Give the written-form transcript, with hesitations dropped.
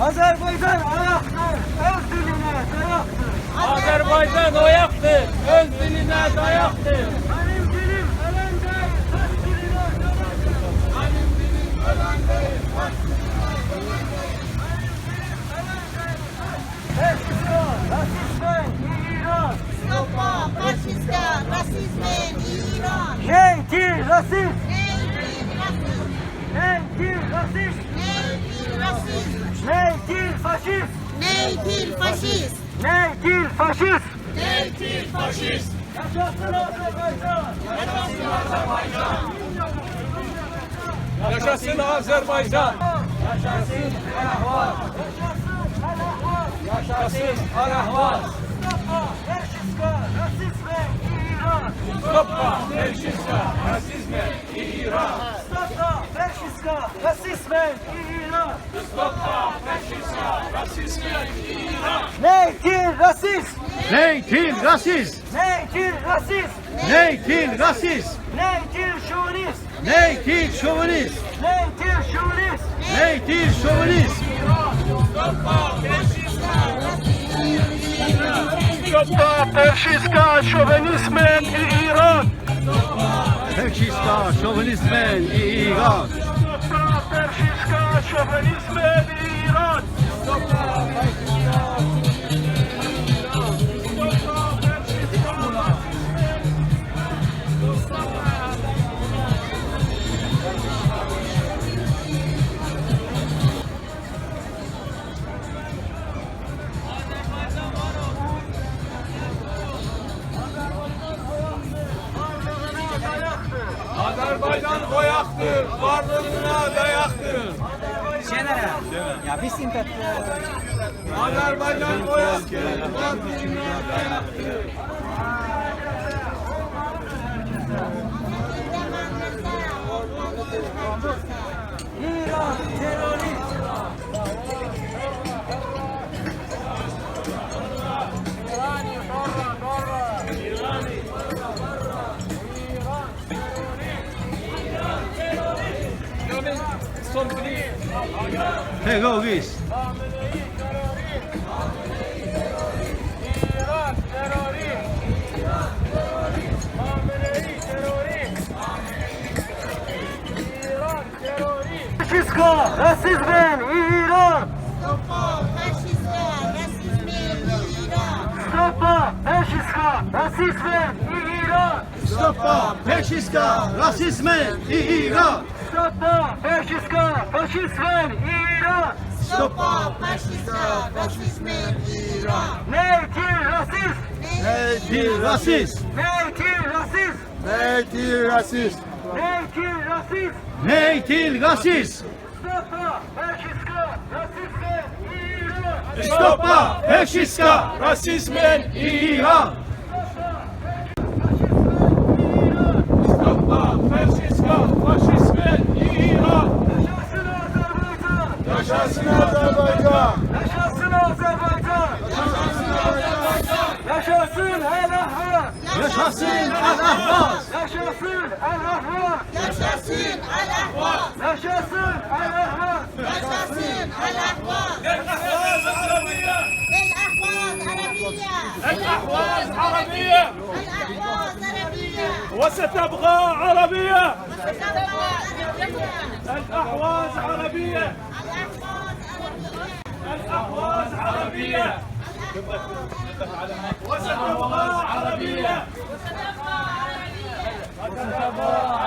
Azerbaycan ayaktır, öz diline dayaktır. Azerbaycan ayaktır, öz diline dayaktır. Benim dilim ölen değil, öz diline dayaktır. Benim dilim ölen değil, Rasizmen İran. Stoppa fascista rasismen i Iran. Nej till rasism! Nej till rasism. Nej till rasism! Nej till fascism. Nej till fascism! Nej Nej till fascism. till fascism! Yaşasın Azerbaycan! yaşasın Azerbaycan. Yaşasın Al-Ahvaz! Yaşasın Al-Ahvaz. Stoppa faşizme İran! Stoppa faşizme İran. Stoppa faşizme İran! Stoppa faşizme İran. Nej till rasism! Nej till rasism! Nej till rasism! Nej till rasism! Nej till chauvinism! Nej till chauvinism! Nej till chauvinism! Nej till chauvinism! Stoppa fasciska chauvinismen i Iran! Fasciska chauvinismen i Iran! Stoppa fasciska chauvinismen i Iran! Azerbaycan ayaktır, varlığına dayaktır. Ja, mislim kad Azerbaycan ayaktır, varlığına dayaktır. İran terörist! Terrorist! Faşiska rasizmen İran! Stoppa fascista rasismen i Iran. Stoppa faşiska rasizmen İran! Stoppa fasciska rasismen i Iran! Stoppa faşiska faşizmen İran! Stoppa fascista rasismen i Iran. Nej till rasism! Nej till rasism! Nej till rasism! Nej till rasism! Nej till rasism! Nej till rasism! Stoppa faşiska rasizmen İran! Stoppa fasciska rasismen i Iran! Stoppa faşizme İran. Yaşasın Azerbaycan! Yaşasın Azerbaycan. Yaşasın Azerbaycan! Yaşasın Al-Ahvaz! Yaşasın Al-Ahvaz! Yaşasın Al-Ahvaz! Yaşasın Al-Ahvaz. Yaşasın Al-Ahvaz! Yaşasın Al-Ahvaz. الأحواز عربية. الأحواز عربية. الأحواز عربية. الأحواز عربية. وستبقى عربية. وستبقى عربية. الأحواز عربية. الأحواز عربية. الأحواز عربية. وستبقى عربية. وستبقى عربية. وستبقى